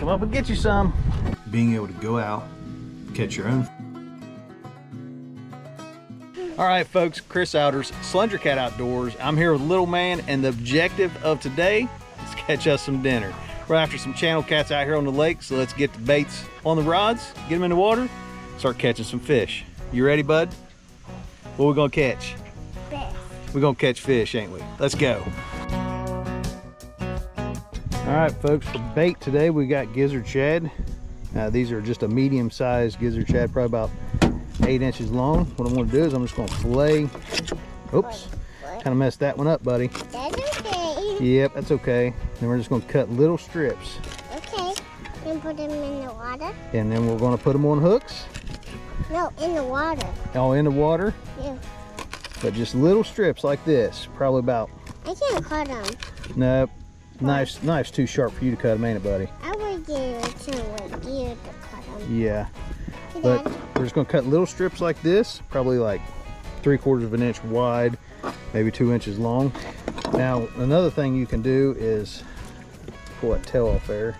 come up and get you some. Being able to go out, catch your own. All right, folks, Chris Outers, SlungerCat Outdoors. I'm here with Little Man, and the objective of today is to catch us some dinner. We're after some channel cats out here on the lake, so let's get the baits on the rods, get them in the water, start catching some fish. You ready, bud? What are we gonna catch? Fish. We're gonna catch fish, ain't we? Let's go. All right, folks, for bait today, we got gizzard shad. These are just a medium-sized gizzard shad, probably about 8 inches long. What I'm gonna do is I'm just gonna fillet. Oops, kind of messed that one up, buddy. That's okay. Yep, that's okay. Then we're just gonna cut little strips. Okay. And put them in the water? And then we're gonna put them on hooks. No, in the water. Oh, in the water? Yeah. But just little strips like this, probably about... I can't cut them. Nope. Knife's too sharp for you to cut them, ain't it, buddy? I would give it to you to cut them. Yeah. But we're just gonna cut little strips like this, probably like 3/4 of an inch wide, maybe 2 inches long. Now, another thing you can do is pull that tail off there.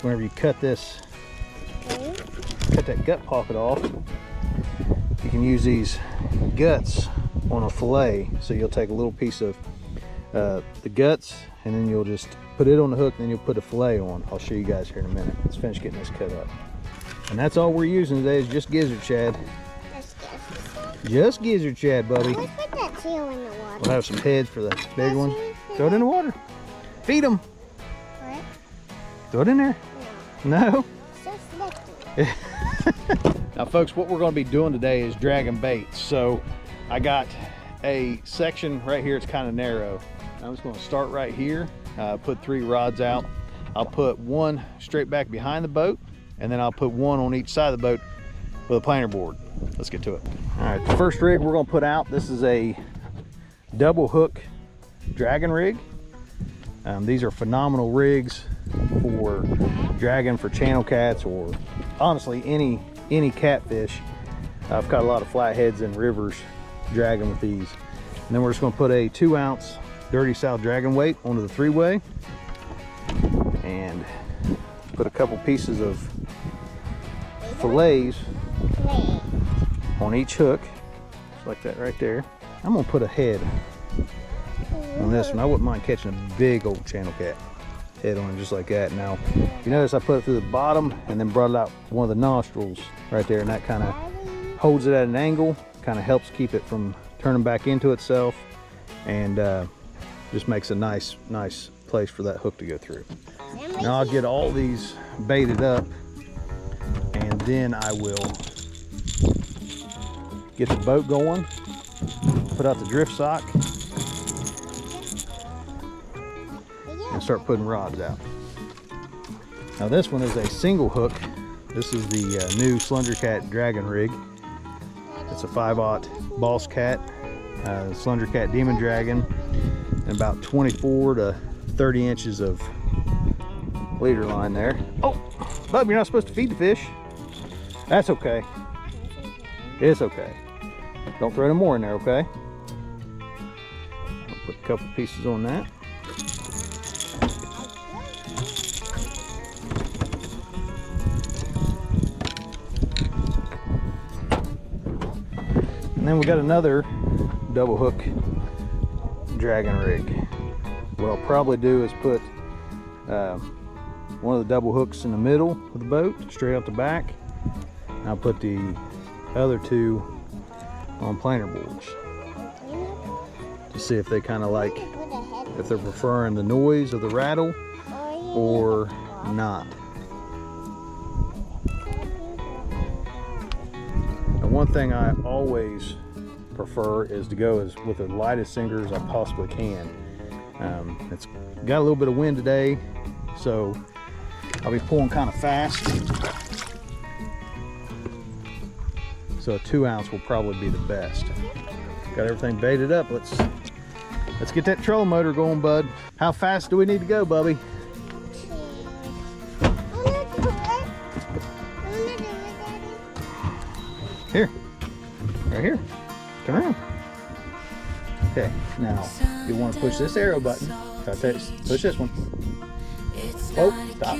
Whenever you cut this, cut that gut pocket off, you can use these guts on a fillet. So you'll take a little piece of the guts, and then you'll just put it on the hook, and then you'll put a fillet on. I'll show you guys here in a minute. Let's finish getting this cut up. And that's all we're using today is just gizzard shad. Just gizzard shad, buddy. Let's put that tail in the water. We'll have some heads for the big one. Throw it in the water. Feed them. What? Throw it in there. No? So sticky. Now, folks, what we're going to be doing today is dragging baits. So I got a section right here. It's kind of narrow. I'm just going to start right here. Put 3 rods out. I'll put one straight back behind the boat, and then I'll put one on each side of the boat with a planer board. Let's get to it. All right, the first rig we're going to put out, this is a double hook dragging rig. These are phenomenal rigs for dragging for channel cats, or honestly any catfish. I've caught a lot of flatheads in rivers dragging with these. And then we're just going to put a 2-ounce dirty south dragon weight onto the 3-way, and put a couple pieces of fillets on each hook, just like that right there. I'm gonna put a head on this one. I wouldn't mind catching a big old channel cat head on it, just like that. Now, you notice I put it through the bottom and then brought it out one of the nostrils right there, and that kind of holds it at an angle, kind of helps keep it from turning back into itself, and just makes a nice place for that hook to go through. Now I'll get all these baited up, and then I will get the boat going, put out the drift sock, and start putting rods out. Now this one is a single hook. This is the new SlungerCat Dragon rig. It's a 5/0 Boss Cat, SlungerCat Demon Dragon, and about 24 to 30 inches of leader line there. Oh, bub, you're not supposed to feed the fish. That's okay. It's okay. Don't throw any more in there, okay? I'll put a couple pieces on that. And then we got another double hook dragon rig. What I'll probably do is put one of the double hooks in the middle of the boat, straight out the back. And I'll put the other 2 on planer boards to see if they kind of like, if they're preferring the noise of the rattle or not. And one thing I always prefer is to go with the lightest sinker as I possibly can. It's got a little bit of wind today, so I'll be pulling kind of fast. So a 2-ounce will probably be the best. Got everything baited up. Let's get that trolling motor going, bud. How fast do we need to go, Bubby? Here, right here. Turn around. Okay, now you want to push this arrow button. Push this one. Oh, stop.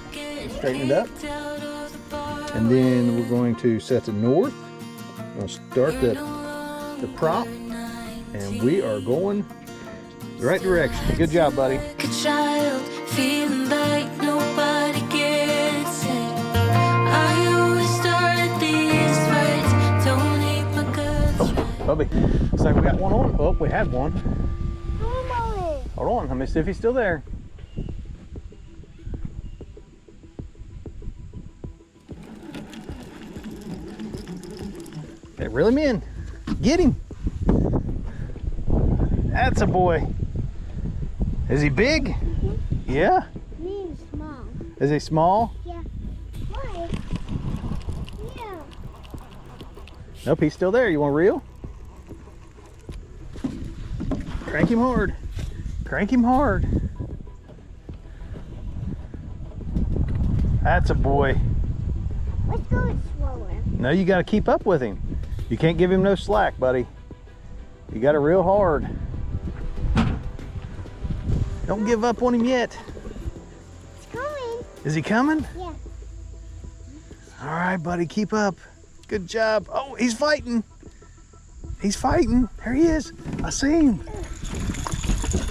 Okay. Straighten it up. And then we're going to set the north. We're going to start the prop. And we are going the right direction. Good job, buddy. Like a child, feeling like nobody gets it. I always start these fights, don't hate my guts. Bubby, looks like we got one on. Oh, we had one. Mama. Hold on, let me see if he's still there. Okay, reel him in. Get him. That's a boy. Is he big? Mm-hmm. Yeah. Me small. Is he small? Yeah. Why? Yeah. Nope, he's still there. You want to reel? Crank him hard. Crank him hard. That's a boy. Let's go slower. No, you got to keep up with him. You can't give him no slack, buddy. You got to reel hard. Don't give up on him yet. It's coming. Is he coming? Yeah. All right, buddy, keep up. Good job. Oh, he's fighting. He's fighting. There he is. I see him.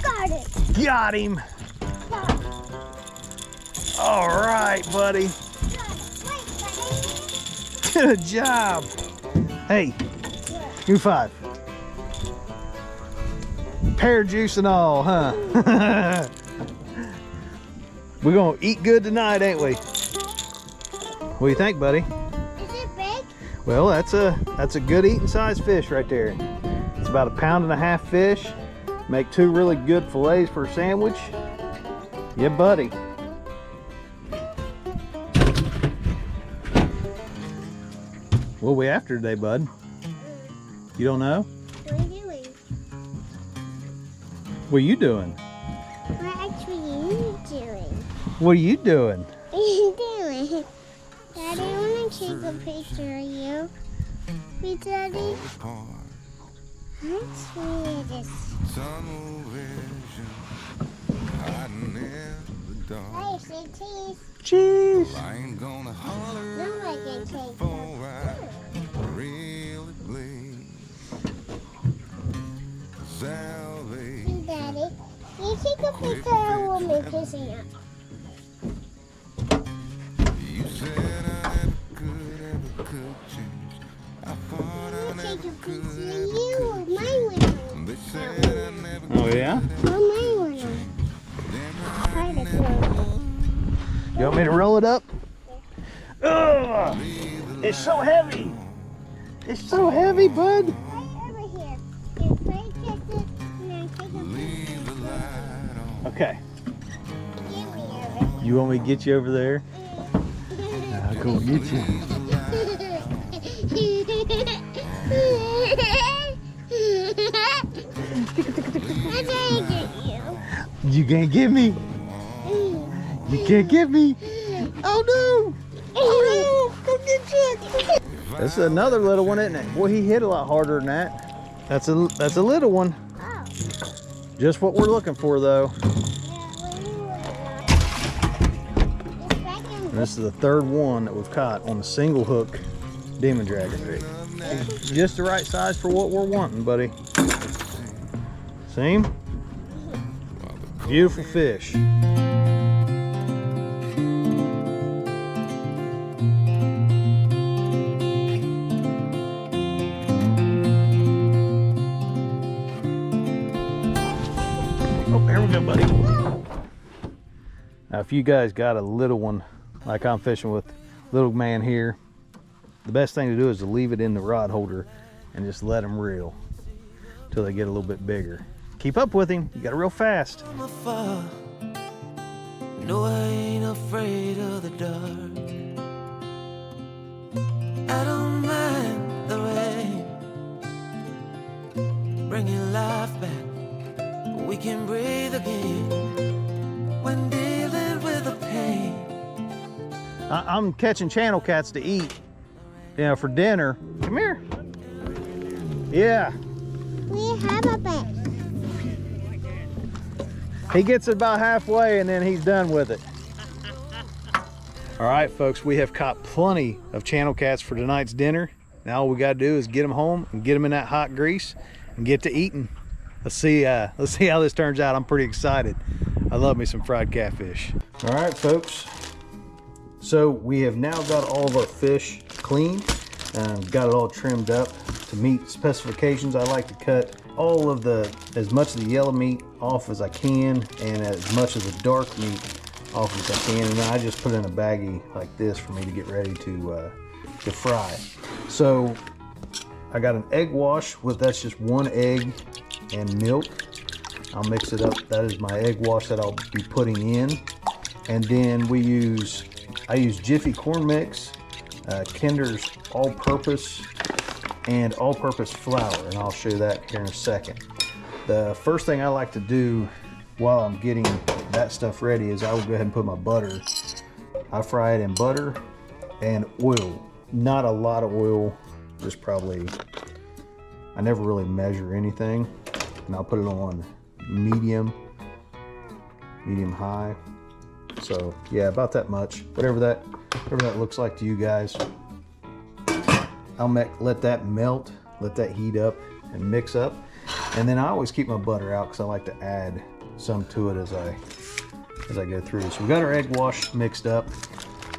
Got it. Got him. Got it. All right, buddy. Got it. Wait, buddy. Good job. Hey, you 5. Pear juice and all, huh? We're gonna eat good tonight, ain't we? What do you think, buddy? Is it big? Well, that's a good eating size fish right there. It's about 1.5 pound fish. Make 2 really good fillets for a sandwich. Yeah, buddy. What are we after today, bud? You don't know? What are you doing? What are you doing? What actually are you doing? What are you doing? What are you doing? Daddy, I want to take a picture of you. Wait, Daddy. How sweet is this? Hey, say cheese. Cheese. I ain't gonna holler No, I can take before that. I really bleed. Salvation. Hey, Daddy. Can you take a picture of me kissing up? You said I never could change. I thought I I'm gonna take never a could picture of ever you. could. Mine went They said I never Oh yeah? Oh, mine went on. Try to throw it. You want me to roll it up? Ugh! It's so heavy. It's so heavy, bud. Right over here. You play kiss it and then take a leave the light on. Okay. Give me over. You want me to get you over there? I'll go get you. I'm trying to get you. You can't get me. You can't get me. Oh no! Oh no! Go get you. That's another little one, isn't it? Boy, he hit a lot harder than that. That's a little one. Oh. Just what we're looking for, though. And this is the 3rd one that we've caught on a single hook demon dragon rig. It's just the right size for what we're wanting, buddy. See him? Beautiful fish. Oh, there we go, buddy. Now, if you guys got a little one, like I'm fishing with, little man here, the best thing to do is to leave it in the rod holder and just let them reel until they get a little bit bigger. Keep up with him. You got to reel fast. From afar, no, I ain't afraid of the dark. I don't mind the rain, bringing life back. We can breathe again when dealing with the pain. I'm catching channel cats to eat, you know, for dinner. Come here. Yeah. We have a bed. He gets it about halfway and then he's done with it. All right, folks, we have caught plenty of channel cats for tonight's dinner. Now all we got to do is get them home and get them in that hot grease and get to eating. Let's see how this turns out. I'm pretty excited. I love me some fried catfish. All right, folks. So we have now got all of our fish cleaned and got it all trimmed up to meet specifications. I like to cut all of as much of the yellow meat off as I can and as much of the dark meat off as I can, and then I just put it in a baggie like this for me to get ready to fry. So I got an egg wash that's just 1 egg and milk. I'll mix it up. That is my egg wash that I'll be putting in. And then I use Jiffy corn mix, Kinder's all-purpose, and all-purpose flour, and I'll show you that here in a second. The first thing I like to do while I'm getting that stuff ready is I will go ahead and put my butter. I fry it in butter and oil. Not a lot of oil, just probably, I never really measure anything. And I'll put it on medium high. So yeah, about that much. Whatever that looks like to you guys. I'll let that melt, let that heat up and mix up. And then I always keep my butter out because I like to add some to it as I go through. So we got our egg wash mixed up.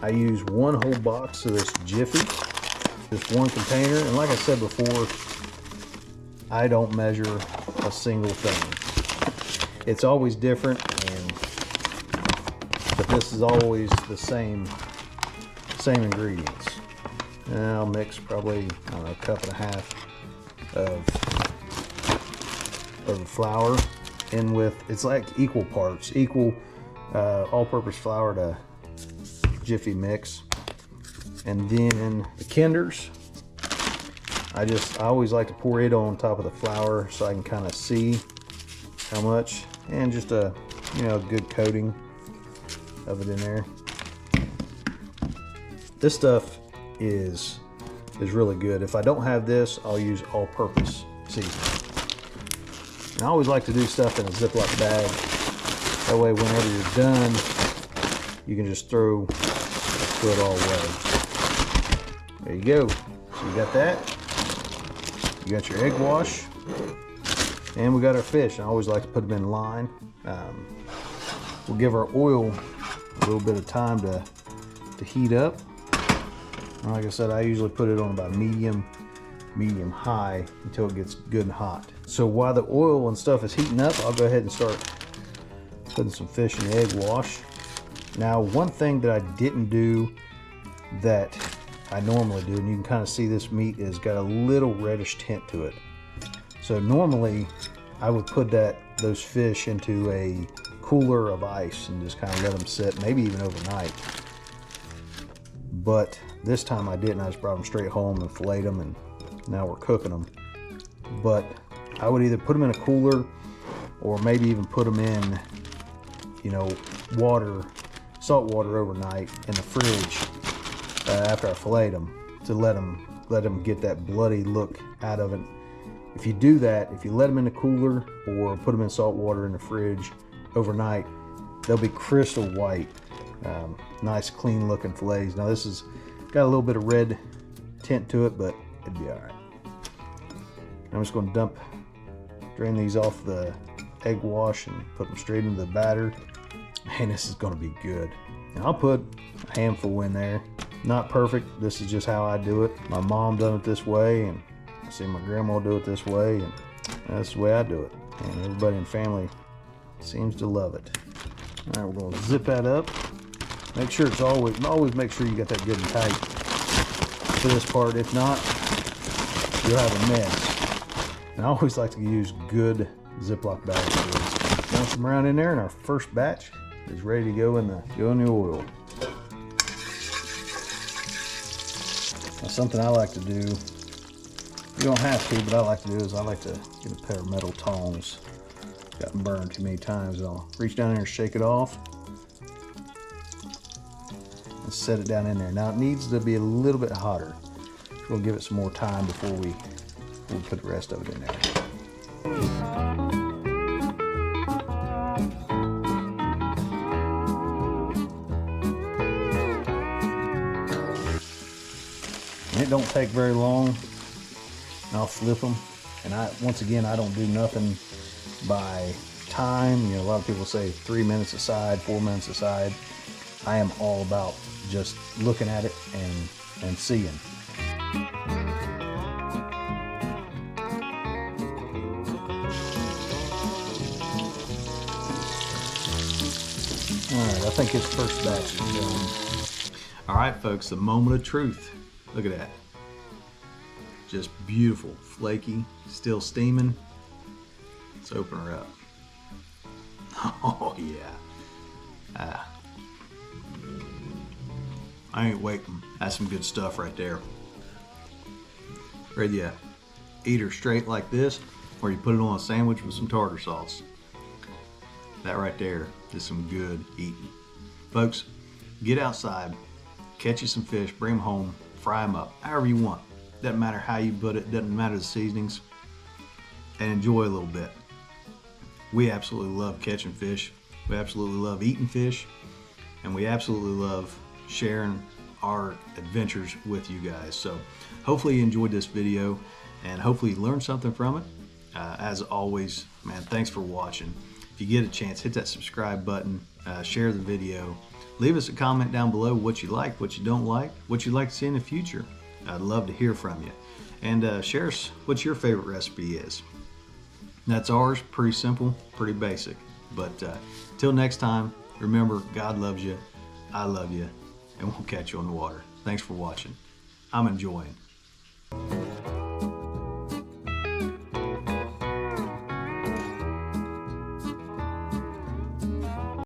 I use 1 whole box of this Jiffy, just 1 container. And like I said before, I don't measure a single thing. It's always different, but this is always the same ingredients. And I'll mix probably, I don't know, 1.5 cups of flour in with, it's like equal parts, all-purpose flour to Jiffy mix. And then the Kinder's, I always like to pour it on top of the flour so I can kind of see how much, and just a good coating of it in there. This stuff is really good. If I don't have this, I'll use all-purpose seasoning. And I always like to do stuff in a Ziploc bag. That way, whenever you're done, you can just throw it all away. There you go. So you got that. You got your egg wash, and we got our fish. I always like to put them in line. We'll give our oil a little bit of time to heat up. And like I said, I usually put it on about medium high until it gets good and hot. So while the oil and stuff is heating up, I'll go ahead and start putting some fish in the egg wash. Now, one thing that I didn't do that I normally do, and you can kind of see this meat has got a little reddish tint to it. So normally I would put those fish into a cooler of ice and just kind of let them sit, maybe even overnight. But this time I didn't. I just brought them straight home and filleted them, and now we're cooking them. But I would either put them in a cooler or maybe even put them in, salt water overnight in the fridge after I filleted them, to let them get that bloody look out of it. If you do that, if you let them in the cooler or put them in salt water in the fridge overnight, they'll be crystal white. Nice clean looking fillets. Now this has got a little bit of red tint to it, but it'd be all right. I'm just going to drain these off the egg wash and put them straight into the batter. Man, this is going to be good. And I'll put a handful in there. Not perfect. This is just how I do it. My mom done it this way, and I see my grandma do it this way, and that's the way I do it. And everybody in the family seems to love it. All right, we're going to zip that up. Make sure it's always make sure you got that good and tight for this part. If not, you'll have a mess. And I always like to use good Ziploc bags for this. Bounce them around in there, and our first batch is ready to go in the oil. Now, something I like to do, you don't have to, but I like to do is I like to get a pair of metal tongs. Gotten burned too many times. I'll reach down there and shake it off and set it down in there. Now it needs to be a little bit hotter. We'll give it some more time before we put the rest of it in there. And it don't take very long. And I'll flip them. And once again, I don't do nothing by time. You know, a lot of people say 3 minutes aside, 4 minutes aside. I am all about just looking at it and seeing. Alright, I think his first batch is done. Alright folks, the moment of truth. Look at that. Just beautiful, flaky, still steaming. Let's open her up. Oh yeah. I ain't waiting. That's some good stuff right there. Whether you eat her straight like this, or you put it on a sandwich with some tartar sauce. That right there is some good eating. Folks, get outside, catch you some fish, bring them home, fry them up, however you want. Doesn't matter how you put it, doesn't matter the seasonings, and enjoy a little bit. We absolutely love catching fish. We absolutely love eating fish, and we absolutely love sharing our adventures with you guys. So hopefully you enjoyed this video, and hopefully you learned something from it. As always, man, thanks for watching. If you get a chance, hit that subscribe button, share the video, leave us a comment down below what you like, what you don't like, what you'd like to see in the future. I'd love to hear from you. And share us what your favorite recipe is. That's ours, pretty simple, pretty basic. But till next time, remember, God loves you, I love you, and we'll catch you on the water. Thanks for watching. I'm enjoying.